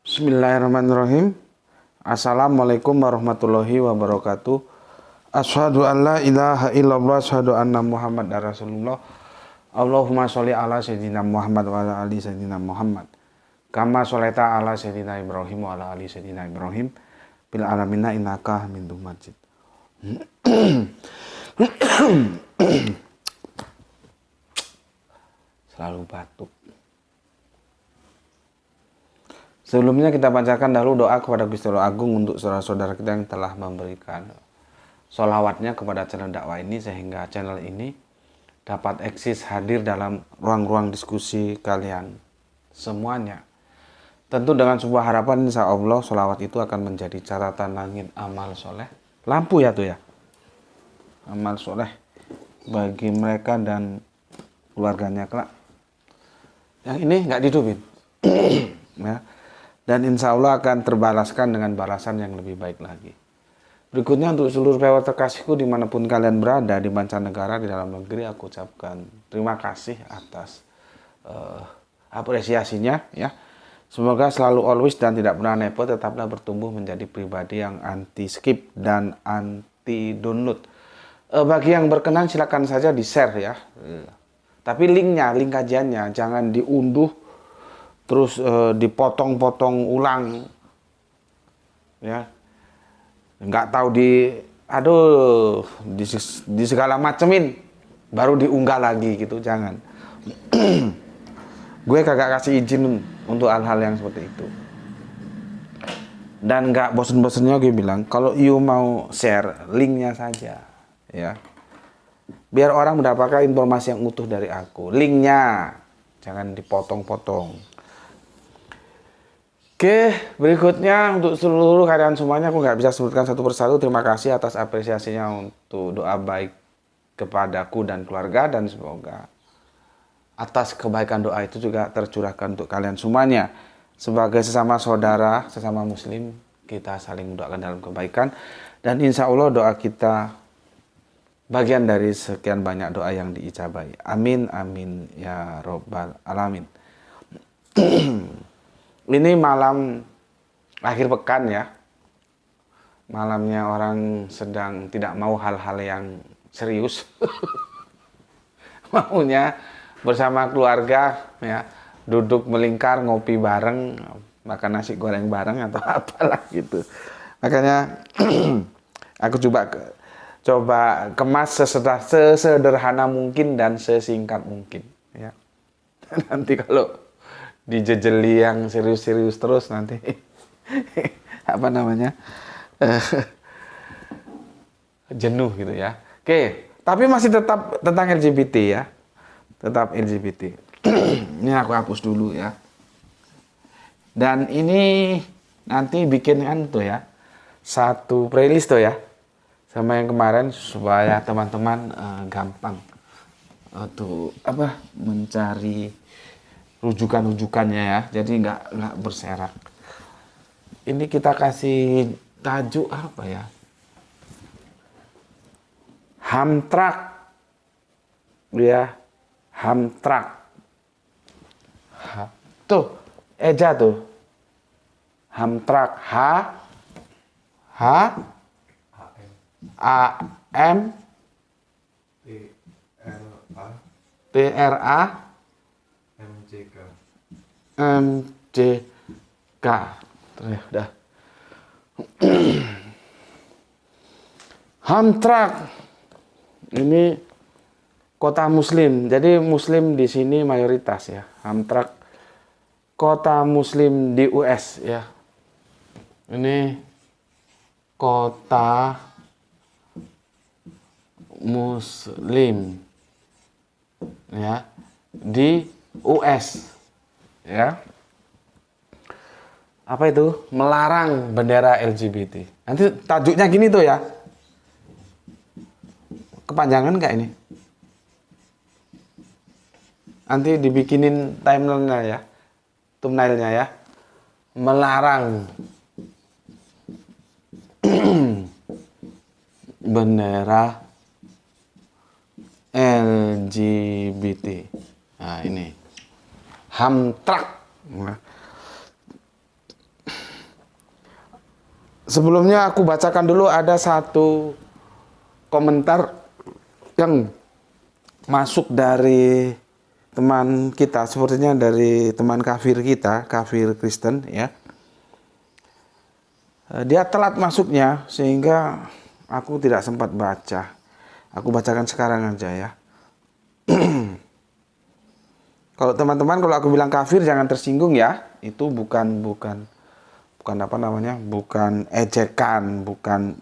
Bismillahirrahmanirrahim. Assalamualaikum warahmatullahi wabarakatuh. Asyhadu an la ilaha illallah, asyhadu anna Muhammadar Rasulullah. Allahumma sholli ala sayyidina Muhammad wa ala ali sayyidina Muhammad. Kama sholaita ala sayyidina Ibrahim wa ala ali sayyidina Ibrahim bil alamin innaka Hamidum Majid. Selalu batuk. Sebelumnya kita bacakan dahulu doa kepada Gusti Allah Agung untuk saudara-saudara kita yang telah memberikan sholawatnya kepada channel dakwah ini, sehingga channel ini dapat eksis hadir dalam ruang-ruang diskusi kalian semuanya. Tentu dengan sebuah harapan, insya Allah sholawat itu akan menjadi catatan langit amal soleh. Lampu ya tuh ya, amal soleh bagi mereka dan keluarganya kelak. Yang ini nggak dihidupin ya. Dan insya Allah akan terbalaskan dengan balasan yang lebih baik lagi. Berikutnya untuk seluruh pewarta terkasihku dimanapun kalian berada, di mancanegara, di dalam negeri, aku ucapkan terima kasih atas apresiasinya ya. Semoga selalu always dan tidak pernah nepo, tetaplah bertumbuh menjadi pribadi yang anti skip dan anti download. Bagi yang berkenan silakan saja di share ya. Tapi link kajiannya jangan diunduh terus dipotong-potong ulang ya, nggak tahu di segala macemin baru diunggah lagi gitu, jangan. Gue kagak kasih izin untuk hal-hal yang seperti itu. Dan nggak bosen-bosennya gue bilang, kalau you mau share linknya saja ya, biar orang mendapatkan informasi yang utuh dari aku. Linknya jangan dipotong-potong. Oke, berikutnya untuk seluruh kalian semuanya, aku nggak bisa sebutkan satu persatu. Terima kasih atas apresiasinya untuk doa baik kepadaku dan keluarga, dan semoga atas kebaikan doa itu juga tercurahkan untuk kalian semuanya. Sebagai sesama saudara, sesama muslim, kita saling mendoakan dalam kebaikan, dan insya Allah doa kita bagian dari sekian banyak doa yang diijabahi. Amin, amin ya robbal alamin. Ini malam akhir pekan ya, malamnya orang sedang tidak mau hal-hal yang serius. Maunya bersama keluarga ya, duduk melingkar, ngopi bareng, makan nasi goreng bareng atau apalah gitu. Makanya aku coba kemas sesederhana mungkin dan sesingkat mungkin ya. Nanti kalau dijejeli yang serius-serius terus nanti apa namanya jenuh gitu ya. Oke, tapi masih tetap tentang LGBT ya, tetap LGBT. Ini aku hapus dulu ya. Dan ini nanti bikin kan tuh ya, satu playlist tuh ya, sama yang kemarin, supaya teman-teman gampang tuh apa mencari rujukan-rujukannya ya, jadi nggak berserak. Ini kita kasih tajuk apa ya, Hamtrak ya, Hamtrak. Tuh eja tuh Hamtrak, HAM TRA MJK. Terus ya, udah. Hamtrak ini kota muslim. Jadi muslim di sini mayoritas ya. Hamtrak kota muslim di US ya. Ini kota muslim ya di US ya. Apa itu? Melarang bendera LGBT. Nanti tajuknya gini tuh ya. Kepanjangan nggak ini? Nanti dibikinin timeline-nya ya. Thumbnail-nya ya. Melarang bendera LGBT. Nah, ini Hamtrak. Sebelumnya aku bacakan dulu ada satu komentar yang masuk dari teman kita, sepertinya dari teman kafir kita, kafir Kristen ya. Dia telat masuknya sehingga aku tidak sempat baca. Aku bacakan sekarang aja ya. Kalau teman-teman, kalau aku bilang kafir jangan tersinggung ya. Itu bukan apa namanya? Bukan ejekan, bukan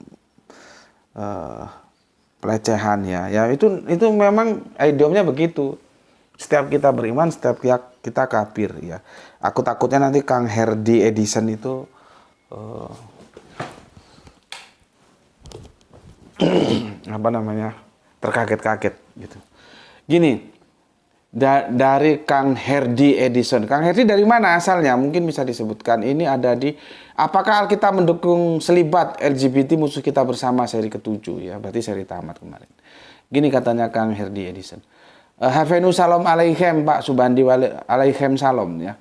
pelecehan ya. Ya itu memang idiomnya begitu. Setiap kita beriman, setiap kita kafir ya. Aku takutnya nanti Kang Herdi Edison itu apa namanya, terkaget-kaget gitu. Gini, dari Kang Herdi Edison. Kang Herdi dari mana asalnya? Mungkin bisa disebutkan. Ini ada di apakah Alkitab mendukung selibat LGBT musuh kita bersama seri ke-7 ya. Berarti seri tamat kemarin. Gini katanya Kang Herdi Edison. Havenu salam alaihim Pak Subandi alaihim salam ya.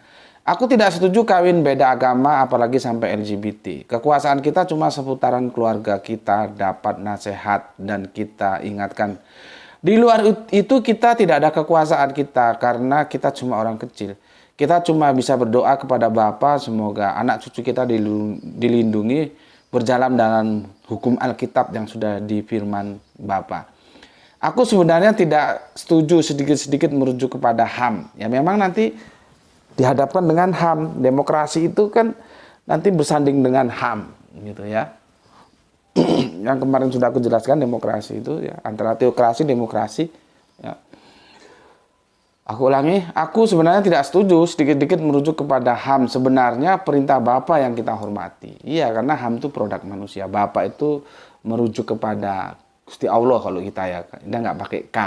Aku tidak setuju kawin beda agama apalagi sampai LGBT. Kekuasaan kita cuma seputaran keluarga kita dapat nasihat dan kita ingatkan. Di luar itu kita tidak ada kekuasaan kita karena kita cuma orang kecil. Kita cuma bisa berdoa kepada Bapa semoga anak cucu kita dilindungi berjalan dalam hukum Alkitab yang sudah difirman Bapa. Aku sebenarnya tidak setuju sedikit-sedikit merujuk kepada HAM. Ya memang nanti dihadapkan dengan HAM. Demokrasi itu kan nanti bersanding dengan HAM gitu ya. Yang kemarin sudah aku jelaskan demokrasi itu ya antara teokrasi demokrasi ya. Aku ulangi, aku sebenarnya tidak setuju sedikit-sedikit merujuk kepada HAM. Sebenarnya perintah Bapa yang kita hormati. Iya, karena HAM itu produk manusia. Bapa itu merujuk kepada Gusti Allah kalau kita ya. Dia nggak pakai K.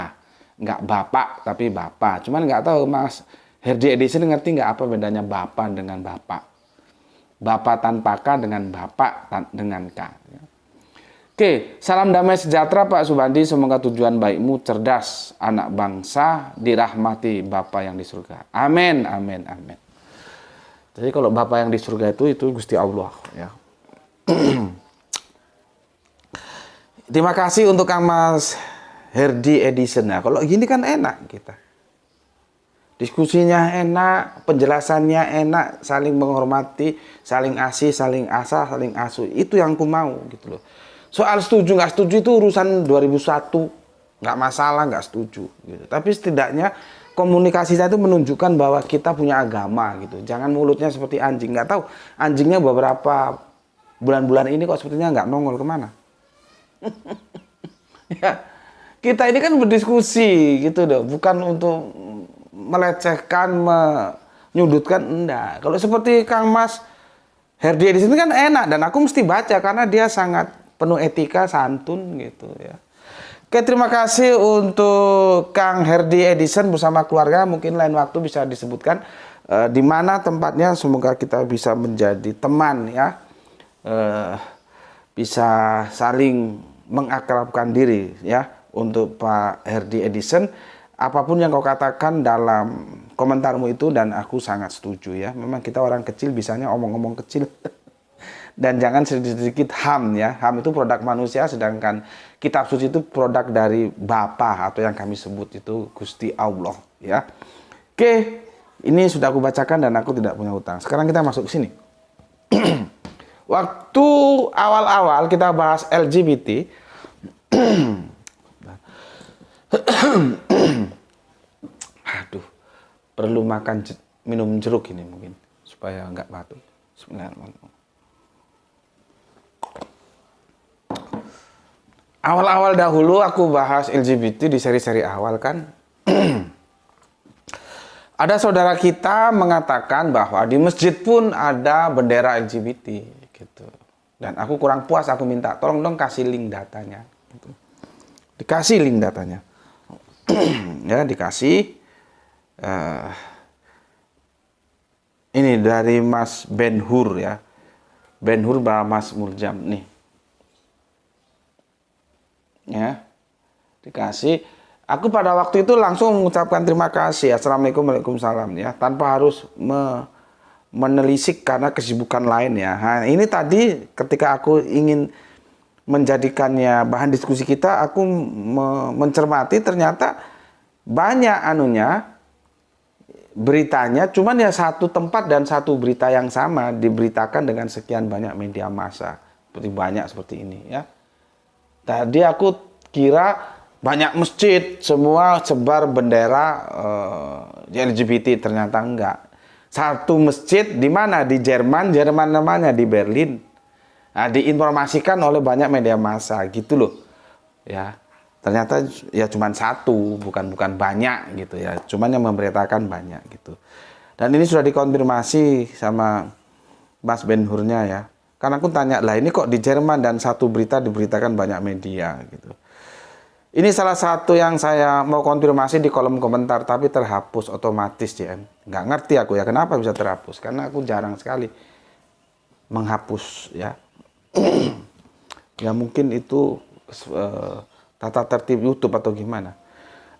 Nggak Bapak tapi Bapa. Cuman nggak tahu Mas Herdi Edison ngerti nggak apa bedanya Bapa dengan Bapak. Bapa tanpa K dengan Bapak dengan K. Oke, salam damai sejahtera Pak Subandi. Semoga tujuan baikmu cerdas, anak bangsa, dirahmati Bapa yang di surga. Amin, amin, amin. Jadi kalau Bapa yang di surga itu Gusti Allah ya. Terima kasih untuk Kang Mas Herdi Edison. Nah, kalau gini kan enak kita. Diskusinya enak, penjelasannya enak, saling menghormati, saling asih, saling asah, saling asuh. Itu yang aku mau gitu loh. Soal setuju nggak setuju itu urusan 2001, nggak masalah nggak setuju. Gitu. Tapi setidaknya komunikasi saya itu menunjukkan bahwa kita punya agama gitu. Jangan mulutnya seperti anjing. Nggak tahu anjingnya beberapa bulan-bulan ini kok sepertinya nggak nongol kemana. Ya, kita ini kan berdiskusi gitu loh, bukan untuk melecehkan, menyudutkan, enggak. Kalau seperti Kang Mas Herdi di sini kan enak dan aku mesti baca karena dia sangat penuh etika, santun gitu ya. Oke, terima kasih untuk Kang Herdi Edison bersama keluarga. Mungkin lain waktu bisa disebutkan di mana tempatnya. Semoga kita bisa menjadi teman ya, bisa saling mengakrabkan diri ya. Untuk Pak Herdi Edison, apapun yang kau katakan dalam komentarmu itu dan aku sangat setuju ya. Memang kita orang kecil bisanya omong-omong kecil. Dan jangan sedikit-sedikit HAM ya. HAM itu produk manusia sedangkan kitab suci itu produk dari Bapa atau yang kami sebut itu Gusti Allah ya. Oke, ini sudah aku bacakan dan aku tidak punya hutang. Sekarang kita masuk ke sini. Waktu awal-awal kita bahas LGBT aduh, perlu minum jeruk ini mungkin supaya nggak batuk. Bismillahirrahmanirrahim. Awal-awal dahulu aku bahas LGBT di seri-seri awal kan. Ada saudara kita mengatakan bahwa di masjid pun ada bendera LGBT gitu. Dan aku kurang puas, aku minta tolong dong kasih link datanya gitu. Dikasih link datanya. Ya, dikasih ini dari Mas Ben Hur ya. Ben Hur Mas Murjam nih. Ya, dikasih. Aku pada waktu itu langsung mengucapkan terima kasih. Assalamualaikum, waalaikumsalam ya, tanpa harus menelisik karena kesibukan lain ya. Nah, ini tadi ketika aku ingin menjadikannya bahan diskusi kita, aku mencermati ternyata banyak beritanya, cuman ya satu tempat dan satu berita yang sama diberitakan dengan sekian banyak media massa, seperti ini ya. Tadi aku kira banyak masjid semua sebar bendera LGBT, ternyata enggak. Satu masjid di mana? Di Jerman namanya di Berlin. Nah, diinformasikan oleh banyak media massa gitu loh. Ya. Ternyata ya cuma satu, bukan banyak gitu ya. Cuman yang memberitakan banyak gitu. Dan ini sudah dikonfirmasi sama Mas Ben Hurnya ya. Karena aku tanya, lah ini kok di Jerman dan satu berita diberitakan banyak media gitu. Ini salah satu yang saya mau konfirmasi di kolom komentar, tapi terhapus otomatis JM. Nggak ngerti aku ya, kenapa bisa terhapus? Karena aku jarang sekali menghapus ya. Ya mungkin itu tata tertib YouTube atau gimana.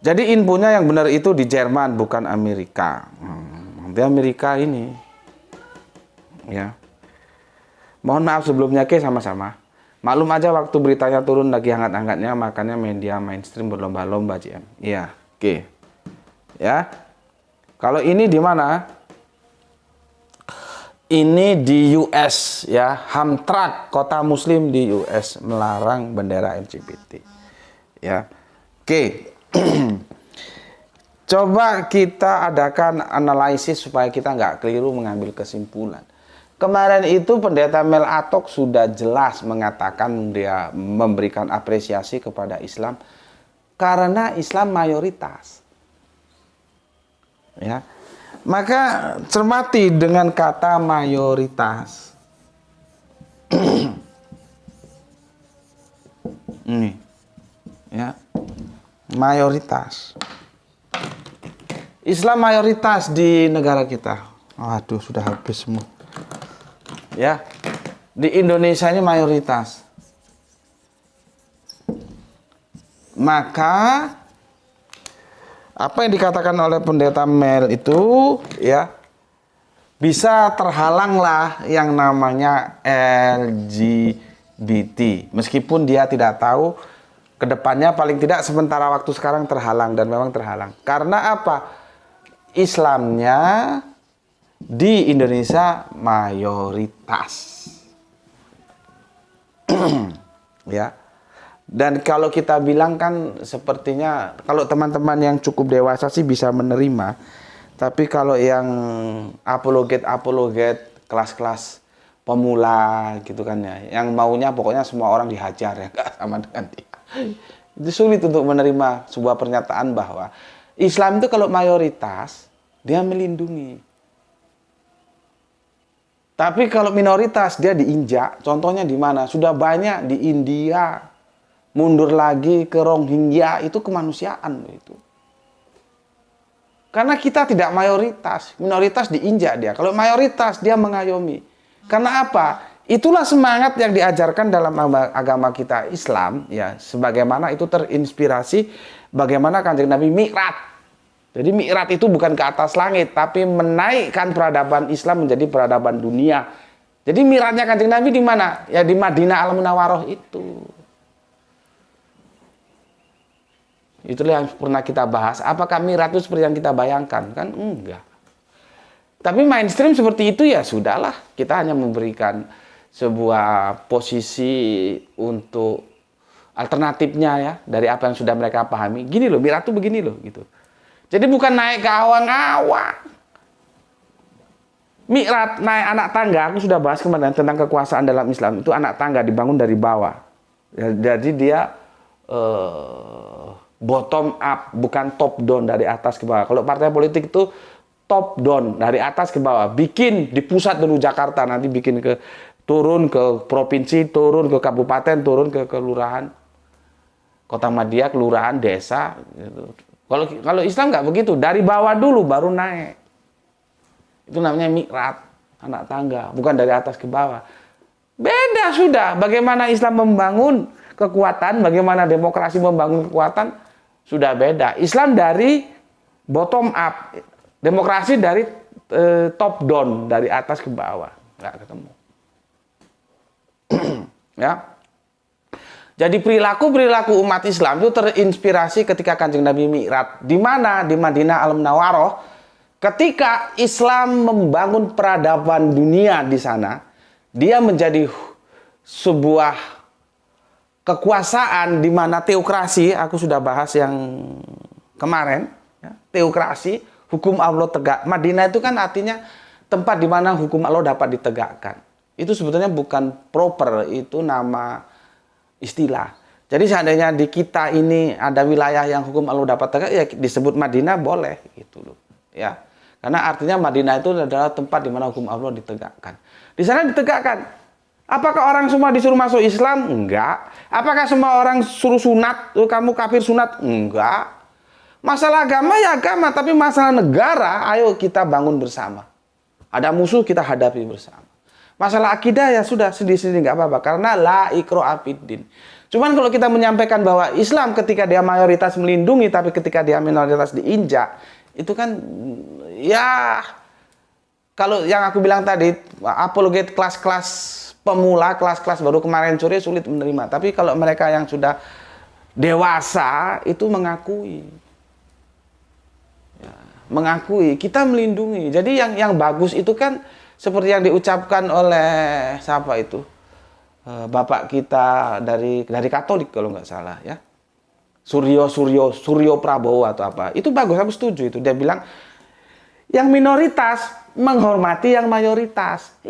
Jadi infonya yang benar itu di Jerman, bukan Amerika. Nanti Amerika ini. Ya. Mohon maaf sebelumnya sama-sama. Maklum aja waktu beritanya turun lagi hangat-hangatnya, makanya media mainstream berlomba-lomba JM. Iya, oke. Ya. Kalau ini di mana? Ini di US ya, Hamtramck, kota muslim di US melarang bendera LGBT. Ya. Oke. Coba kita adakan analisis supaya kita nggak keliru mengambil kesimpulan. Kemarin itu pendeta Mel Atok sudah jelas mengatakan dia memberikan apresiasi kepada Islam karena Islam mayoritas. Ya. Maka cermati dengan kata mayoritas. Ini. Ya. Mayoritas. Islam mayoritas di negara kita. Waduh, sudah habis semua. Ya, di Indonesia ini mayoritas. Maka apa yang dikatakan oleh pendeta Mel itu ya bisa terhalanglah yang namanya LGBT. Meskipun dia tidak tahu kedepannya, paling tidak sementara waktu sekarang terhalang, dan memang terhalang. Karena apa? Islamnya di Indonesia mayoritas. Ya. Dan kalau kita bilang kan sepertinya kalau teman-teman yang cukup dewasa sih bisa menerima. Tapi kalau yang apologet kelas-kelas pemula gitu kan ya, yang maunya pokoknya semua orang dihajar ya, gak sama dengan dia. Itu sulit untuk menerima sebuah pernyataan bahwa Islam itu kalau mayoritas dia melindungi. Tapi kalau minoritas dia diinjak. Contohnya di mana? Sudah banyak di India. Mundur lagi ke Rohingya, itu kemanusiaan itu. Karena kita tidak mayoritas, minoritas diinjak dia. Kalau mayoritas dia mengayomi. Karena apa? Itulah semangat yang diajarkan dalam agama kita Islam ya, sebagaimana itu terinspirasi bagaimana Kanjeng Nabi Mi'raj. Jadi Mi'raj itu bukan ke atas langit, tapi menaikkan peradaban Islam menjadi peradaban dunia. Jadi Mi'rajnya Kanjeng Nabi di mana? Ya di Madinah Al-Munawwaroh itu. Itulah yang pernah kita bahas. Apakah Mi'raj itu seperti yang kita bayangkan? Kan enggak. Tapi mainstream seperti itu ya sudahlah. Kita hanya memberikan sebuah posisi untuk alternatifnya ya, dari apa yang sudah mereka pahami. Gini loh, Mi'raj itu begini loh gitu. Jadi bukan naik ke awang-awang. Mi'raj naik anak tangga. Aku sudah bahas kemarin tentang kekuasaan dalam Islam. Itu anak tangga dibangun dari bawah. Jadi dia bottom up, bukan top down dari atas ke bawah. Kalau partai politik itu top down dari atas ke bawah. Bikin di pusat dulu Jakarta, nanti bikin turun ke provinsi, turun ke kabupaten, turun ke kelurahan, kota madya, kelurahan, desa. Gitu. Kalau Islam nggak begitu, dari bawah dulu baru naik. Itu namanya Mi'raj, anak tangga, bukan dari atas ke bawah. Beda sudah. Bagaimana Islam membangun kekuatan, bagaimana demokrasi membangun kekuatan, sudah beda. Islam dari bottom up, demokrasi dari top down dari atas ke bawah, nggak ketemu. Ya. Jadi perilaku umat Islam itu terinspirasi ketika Kanjeng Nabi Mi'raj. Di mana? Di Madinah Al-Munawwaroh. Ketika Islam membangun peradaban dunia di sana, dia menjadi sebuah kekuasaan di mana teokrasi, aku sudah bahas yang kemarin, ya, teokrasi, hukum Allah tegak. Madinah itu kan artinya tempat di mana hukum Allah dapat ditegakkan. Itu sebetulnya bukan proper, itu nama istilah. Jadi seandainya di kita ini ada wilayah yang hukum Allah dapat tegak, ya disebut Madinah boleh gitu loh. Ya. Karena artinya Madinah itu adalah tempat di mana hukum Allah ditegakkan. Di sana ditegakkan. Apakah orang semua disuruh masuk Islam? Enggak. Apakah semua orang suruh sunat? Kamu kafir sunat? Enggak. Masalah agama ya agama, tapi masalah negara, ayo kita bangun bersama. Ada musuh kita hadapi bersama. Masalah akidah ya sudah sendiri-sendiri nggak apa-apa karena la ikraha fiddin. Cuman kalau kita menyampaikan bahwa Islam ketika dia mayoritas melindungi tapi ketika dia minoritas diinjak, itu kan ya kalau yang aku bilang tadi apologet kelas-kelas pemula, kelas-kelas baru kemarin sore sulit menerima. Tapi kalau mereka yang sudah dewasa itu mengakui. Ya, mengakui kita melindungi. Jadi yang bagus itu kan seperti yang diucapkan oleh siapa itu bapak kita dari Katolik kalau nggak salah ya, Suryo Prabowo atau apa, itu bagus, aku setuju itu. Dia bilang yang minoritas menghormati yang mayoritas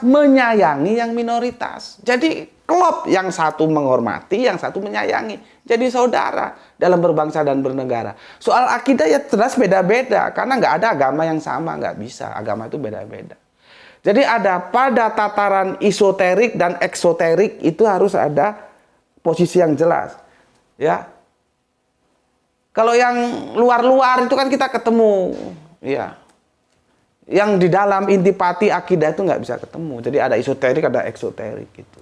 menyayangi yang minoritas. Jadi klop, yang satu menghormati, yang satu menyayangi. Jadi saudara dalam berbangsa dan bernegara. Soal akidah ya jelas beda-beda. Karena nggak ada agama yang sama, nggak bisa. Agama itu beda-beda. Jadi ada pada tataran esoterik dan eksoterik itu harus ada posisi yang jelas. Ya. Kalau yang luar-luar itu kan kita ketemu. Ya. Yang di dalam intipati akidah itu nggak bisa ketemu. Jadi ada esoterik, ada eksoterik gitu.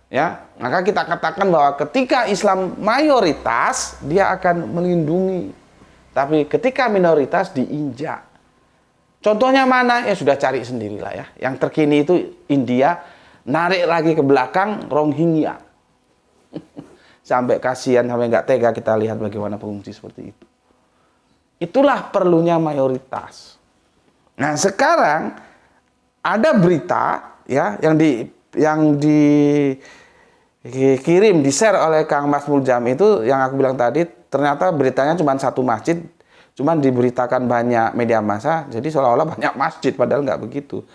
Ya, maka kita katakan bahwa ketika Islam mayoritas dia akan melindungi, tapi ketika minoritas diinjak. Contohnya mana? Ya sudah cari sendirilah ya. Yang terkini itu India, narik lagi ke belakang Rohingya. Sampai kasihan, sampai nggak tega kita lihat bagaimana pengungsi seperti itu. Itulah perlunya mayoritas. Nah sekarang ada berita ya yang dikirim, di-share oleh Kang Mas Muljam itu yang aku bilang tadi, ternyata beritanya cuma satu masjid, cuma diberitakan banyak media massa, jadi seolah-olah banyak masjid, padahal nggak begitu.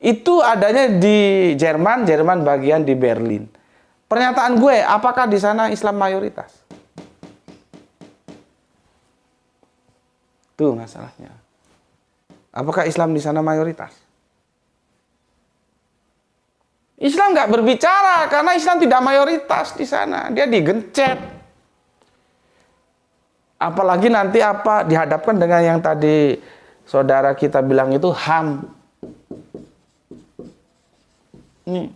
Itu adanya di Jerman bagian di Berlin. Pernyataan gue, apakah di sana Islam mayoritas? Tuh masalahnya. Apakah Islam di sana mayoritas? Islam nggak berbicara karena Islam tidak mayoritas di sana. Dia digencet. Apalagi nanti apa dihadapkan dengan yang tadi saudara kita bilang itu HAM. Nih.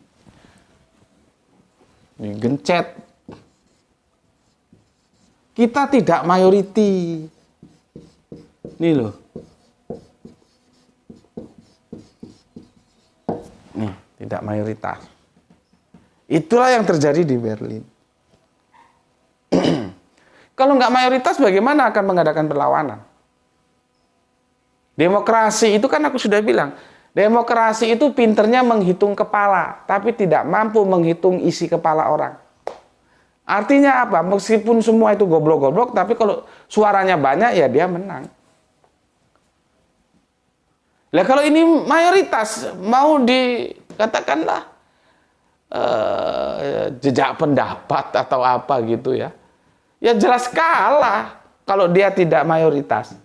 Digencet. Kita tidak mayoriti. Nih loh. Nih, tidak mayoritas. Itulah yang terjadi di Berlin. Kalau nggak mayoritas, bagaimana akan mengadakan perlawanan? Demokrasi itu kan aku sudah bilang, demokrasi itu pinternya menghitung kepala, tapi tidak mampu menghitung isi kepala orang. Artinya apa? Meskipun semua itu goblok-goblok, tapi kalau suaranya banyak, ya dia menang. Lah kalau ini mayoritas, mau dikatakanlah jejak pendapat atau apa gitu ya. Ya jelas kalah kalau dia tidak mayoritas.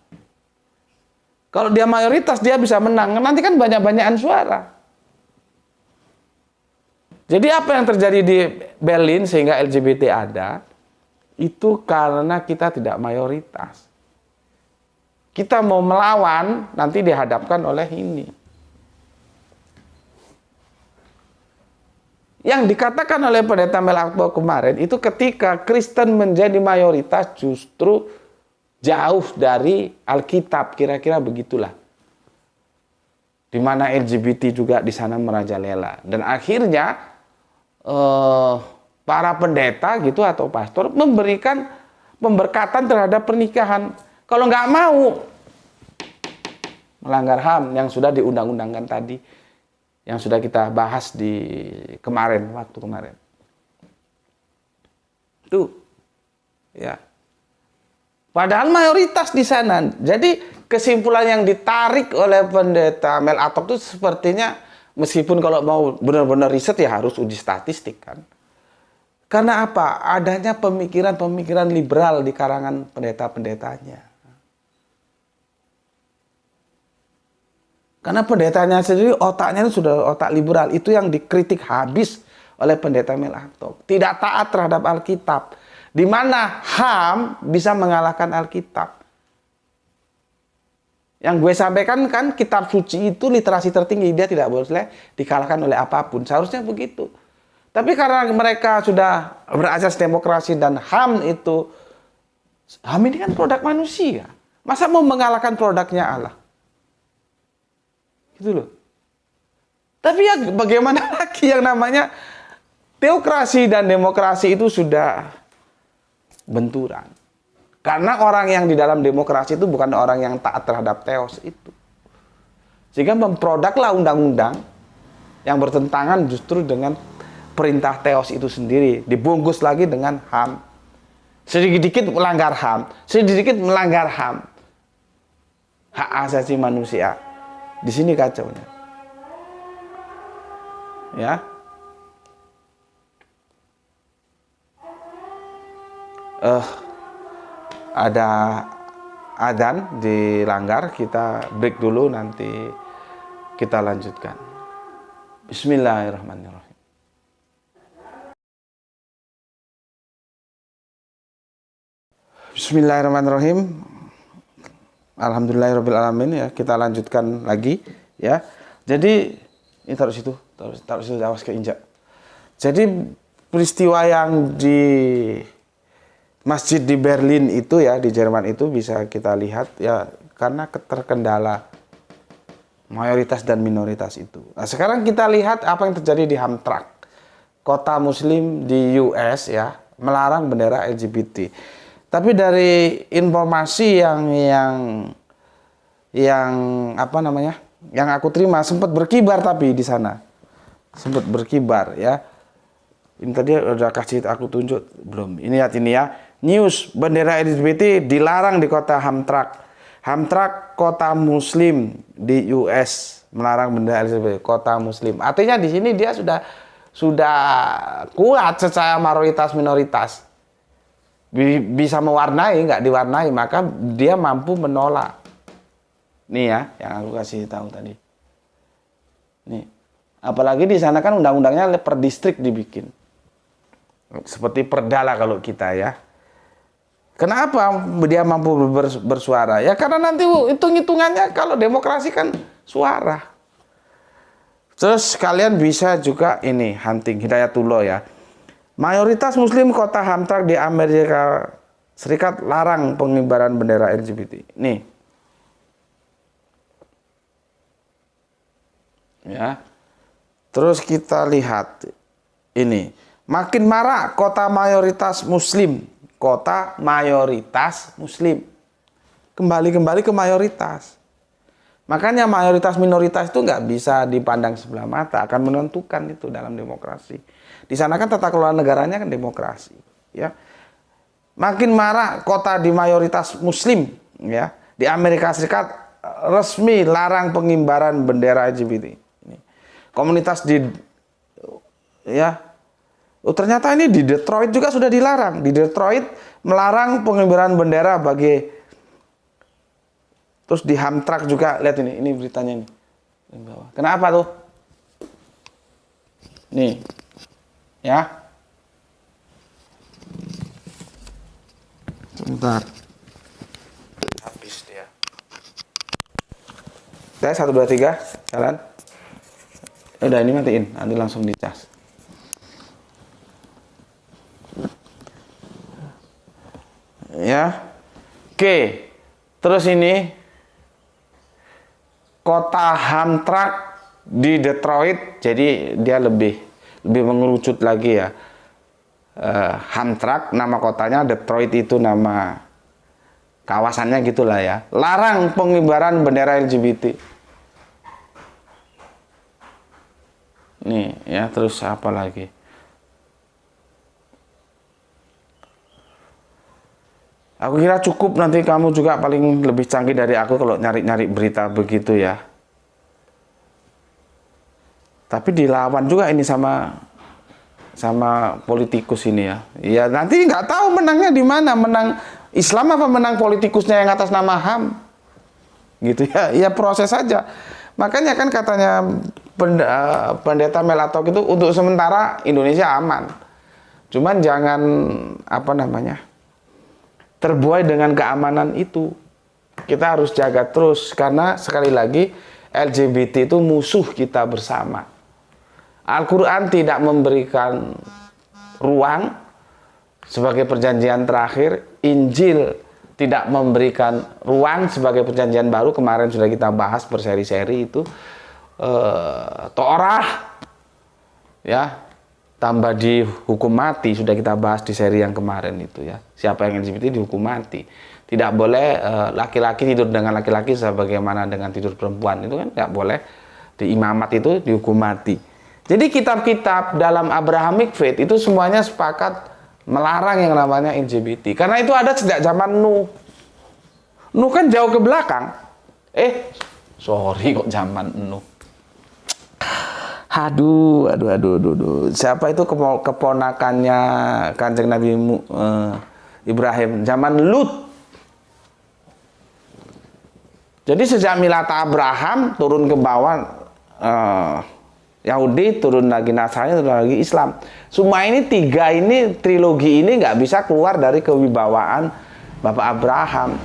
Kalau dia mayoritas dia bisa menang. Nanti kan banyak-banyakan suara. Jadi apa yang terjadi di Berlin sehingga LGBT ada, itu karena kita tidak mayoritas. Kita mau melawan, nanti dihadapkan oleh ini. Yang dikatakan oleh pendeta Melakto kemarin, itu ketika Kristen menjadi mayoritas justru jauh dari Alkitab, kira-kira begitulah. di mana LGBT juga di sana merajalela. Dan akhirnya para pendeta gitu atau pastor memberikan pemberkatan terhadap pernikahan. Kalau nggak mau melanggar HAM yang sudah diundang-undangkan tadi, yang sudah kita bahas di waktu kemarin. Tuh, ya. Padahal mayoritas di sana. Jadi kesimpulan yang ditarik oleh pendeta Mel Atok itu sepertinya, meskipun kalau mau benar-benar riset ya harus uji statistik kan. Karena apa? Adanya pemikiran-pemikiran liberal di karangan pendeta-pendetanya. Karena pendetanya sendiri otaknya sudah otak liberal. Itu yang dikritik habis oleh pendeta Mel Atok. Tidak taat terhadap Alkitab. Di mana HAM bisa mengalahkan Alkitab. Yang gue sampaikan kan kitab suci itu literasi tertinggi. Dia tidak boleh dikalahkan oleh apapun. Seharusnya begitu. Tapi karena mereka sudah berasas demokrasi dan HAM itu. HAM ini kan produk manusia. Masa mau mengalahkan produknya Allah? Gitu loh. Tapi ya bagaimana lagi yang namanya teokrasi dan demokrasi itu sudah benturan. Karena orang yang di dalam demokrasi itu bukan orang yang taat terhadap teos itu. Sehingga memproduklah undang-undang yang bertentangan justru dengan perintah teos itu sendiri. Dibungkus lagi dengan HAM. Sedikit-sedikit melanggar HAM. Sedikit-sedikit melanggar HAM. Hak asasi manusia. Di sini kacaunya. Ya. Ada adzan dilanggar, kita break dulu, nanti kita lanjutkan. Bismillahirrahmanirrahim. Bismillahirrahmanirrahim. Alhamdulillahirrahmanirrahim, ya, kita lanjutkan lagi ya. Jadi ini taruh situ, awas keinjak. Jadi peristiwa yang di masjid di Berlin itu ya, di Jerman itu bisa kita lihat ya, karena terkendala mayoritas dan minoritas itu. Nah, sekarang kita lihat apa yang terjadi di Hamtramck, kota muslim di US ya, melarang bendera LGBT. Tapi dari informasi yang apa namanya, yang aku terima, sempat berkibar, tapi di sana sempat berkibar ya. Ini tadi udah kasih aku tunjuk belum? Ini lihat ini ya, news bendera LGBT dilarang di kota Hamtramck. Hamtramck kota muslim di US melarang bendera LGBT, kota muslim. Artinya di sini dia sudah kuat secara mayoritas minoritas. Bisa mewarnai, nggak diwarnai, maka dia mampu menolak. Nih ya, yang aku kasih tahu tadi. Nih, apalagi di sana kan undang-undangnya per distrik dibikin, seperti perda lah kalau kita ya. Kenapa dia mampu bersuara? Ya karena nanti hitung-hitungannya kalau demokrasi kan suara. Terus kalian bisa juga ini hunting Hidayatullah ya. Mayoritas muslim kota Hamtramck di Amerika Serikat larang pengibaran bendera LGBT. Nih. Ya. Terus kita lihat ini. Makin marak kota mayoritas muslim. Kota mayoritas muslim. Kembali ke mayoritas. Makanya mayoritas minoritas itu nggak bisa dipandang sebelah mata, akan menentukan itu dalam demokrasi. Di sana kan tata kelola negaranya kan demokrasi, ya. Makin marak kota di mayoritas muslim, ya. Di Amerika Serikat resmi larang pengibaran bendera LGBT. Komunitas di, ya. Ternyata ini di Detroit juga sudah dilarang. Di Detroit melarang pengibaran bendera bagi. Terus di Hamtramck juga, lihat ini beritanya ini. Kenapa tuh? Nih. Ya. Sebentar. Habis dia. Tes 1 2 3, jalan. Udah, ini matiin, nanti langsung dicas. Ya. Oke. Terus ini kota Hamtramck di Detroit, jadi dia lebih mengerucut lagi ya. Hamtramck nama kotanya, Detroit itu nama kawasannya gitulah ya. Larang pengibaran bendera LGBT. Nih ya, terus apa lagi? Aku kira cukup, nanti kamu juga paling lebih canggih dari aku kalau nyari-nyari berita begitu ya. Tapi dilawan juga ini sama politikus ini ya. Ya nanti nggak tahu menangnya di mana, menang Islam apa menang politikusnya yang atas nama HAM. Gitu ya. Ya proses saja. Makanya kan katanya pendeta Melatok itu untuk sementara Indonesia aman. Cuman jangan terbuai dengan keamanan itu. Kita harus jaga terus karena sekali lagi LGBT itu musuh kita bersama. Al-Quran tidak memberikan ruang sebagai perjanjian terakhir. Injil tidak memberikan ruang sebagai perjanjian baru. Kemarin sudah kita bahas berseri-seri itu. Torah ya, tambah dihukum mati, sudah kita bahas di seri yang kemarin itu ya. Siapa yang LGBT dihukum mati. Tidak boleh laki-laki tidur dengan laki-laki sebagaimana dengan tidur perempuan, itu kan nggak boleh. Di imamat itu dihukum mati. Jadi kitab-kitab dalam Abrahamic Faith itu semuanya sepakat melarang yang namanya LGBT. Karena itu ada sejak zaman Nuh. Nuh kan jauh ke belakang. Sorry kok zaman Nuh. Aduh. Siapa itu keponakannya Kanjeng Nabi Ibrahim? Zaman Lut. Jadi sejak milata Abraham turun ke bawah Yahudi, turun lagi Nasrani, turun lagi Islam. Semua ini trilogi ini nggak bisa keluar dari kewibawaan Bapak Abraham.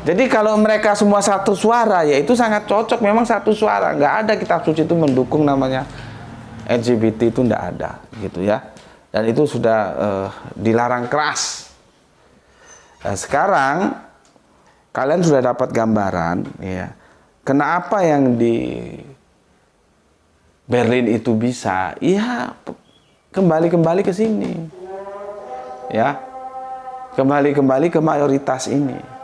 Jadi kalau mereka semua satu suara, ya itu sangat cocok. Memang satu suara, nggak ada kitab suci itu mendukung namanya LGBT, itu nggak ada, gitu ya. Dan itu sudah dilarang keras. Nah, sekarang kalian sudah dapat gambaran, ya. Kenapa yang di Berlin itu bisa? Iya, kembali ke sini, ya. Kembali ke mayoritas ini.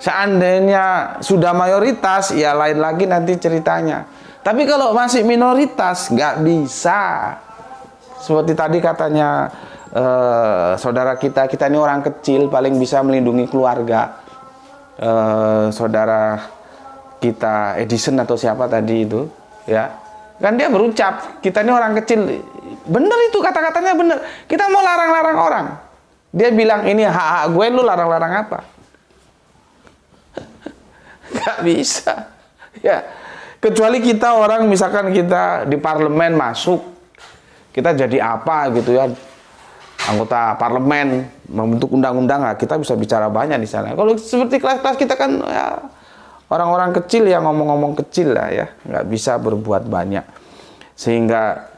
Seandainya sudah mayoritas, ya lain lagi nanti ceritanya. Tapi kalau masih minoritas, nggak bisa. Seperti tadi katanya saudara kita ini orang kecil, paling bisa melindungi keluarga. Saudara kita Edison atau siapa tadi itu, ya. Kan dia berucap, kita ini orang kecil. Bener itu, kata-katanya bener. Kita mau larang-larang orang. Dia bilang, ini hak gue, lu larang-larang apa? Gak bisa. Ya, kecuali kita orang, misalkan kita di parlemen masuk, kita jadi apa gitu ya, anggota parlemen membentuk undang-undang, kita bisa bicara banyak di sana. Kalau seperti kelas-kelas kita kan ya, orang-orang kecil yang ngomong-ngomong kecil lah ya, nggak bisa berbuat banyak. Sehingga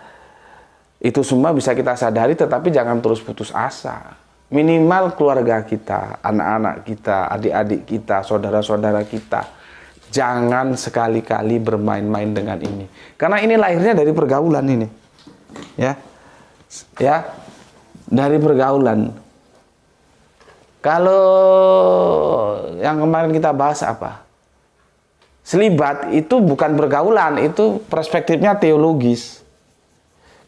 itu semua bisa kita sadari, tetapi jangan terus putus asa. Minimal keluarga kita, anak-anak kita, adik-adik kita, saudara-saudara kita, jangan sekali-kali bermain-main dengan ini. Karena ini lahirnya dari pergaulan ini. Ya, dari pergaulan. Kalau yang kemarin kita bahas apa? Selibat itu bukan pergaulan, itu perspektifnya teologis.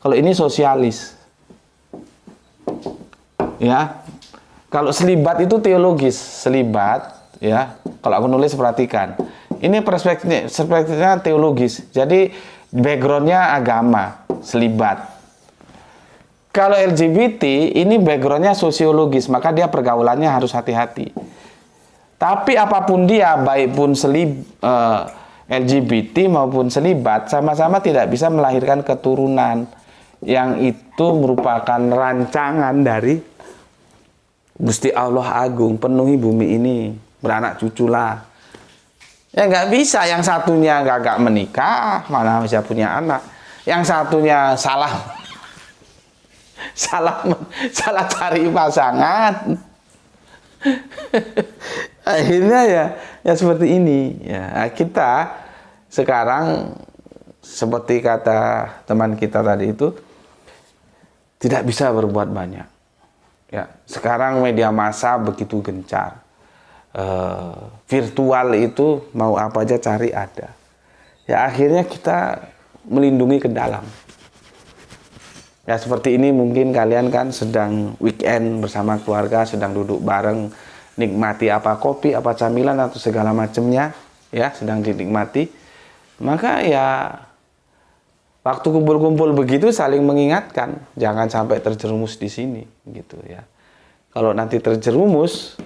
Kalau ini sosialis. Ya. Kalau selibat itu teologis, selibat ya. Kalau aku nulis perhatikan. Ini perspektifnya teologis. Jadi backgroundnya agama, selibat. Kalau LGBT ini backgroundnya sosiologis, maka dia pergaulannya harus hati-hati. Tapi apapun dia, baik pun LGBT maupun selibat, sama-sama tidak bisa melahirkan keturunan yang itu merupakan rancangan dari Gusti Allah Agung. Penuhi bumi ini, beranak cuculah. Ya nggak bisa, yang satunya nggak menikah, mana bisa punya anak. Yang satunya salah cari pasangan. Akhirnya ya seperti ini ya. Kita sekarang seperti kata teman kita tadi itu tidak bisa berbuat banyak. Ya, sekarang media massa begitu gencar. Virtual itu mau apa aja cari ada. Ya akhirnya kita melindungi ke dalam. Ya seperti ini mungkin kalian kan sedang weekend bersama keluarga, sedang duduk bareng, nikmati apa kopi, apa camilan atau segala macamnya, ya sedang dinikmati. Maka ya waktu kumpul-kumpul begitu saling mengingatkan, jangan sampai terjerumus di sini, gitu ya. Kalau nanti terjerumus,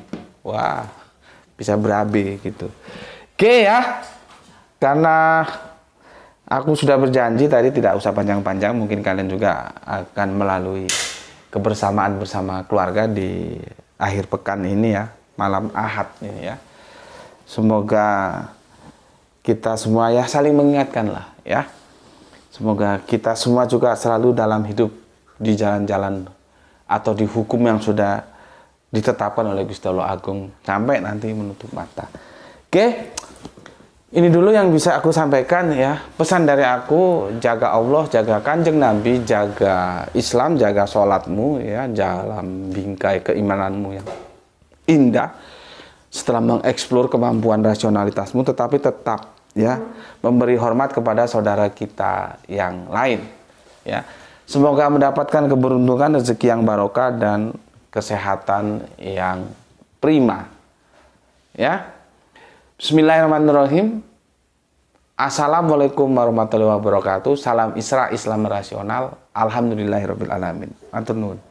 wah bisa berabe gitu. Oke ya, karena aku sudah berjanji tadi tidak usah panjang-panjang, mungkin kalian juga akan melalui kebersamaan bersama keluarga di akhir pekan ini ya, malam Ahad ini ya. Semoga kita semua ya saling mengingatkan lah ya. Semoga kita semua juga selalu dalam hidup di jalan-jalan atau di hukum yang sudah ditetapkan oleh Gusti Allah Agung sampai nanti menutup mata. Oke. Ini dulu yang bisa aku sampaikan ya. Pesan dari aku, jaga Allah, jaga Kanjeng Nabi, jaga Islam, jaga sholatmu ya, dalam bingkai keimananmu yang indah. Setelah mengeksplor kemampuan rasionalitasmu, tetapi tetap ya memberi hormat kepada saudara kita yang lain ya. Semoga mendapatkan keberuntungan, rezeki yang barokah dan kesehatan yang prima ya. Bismillahirrahmanirrahim. Assalamualaikum warahmatullahi wabarakatuh. Salam Isra Islam rasional. Alhamdulillahirabbil alamin. Matur nuwun.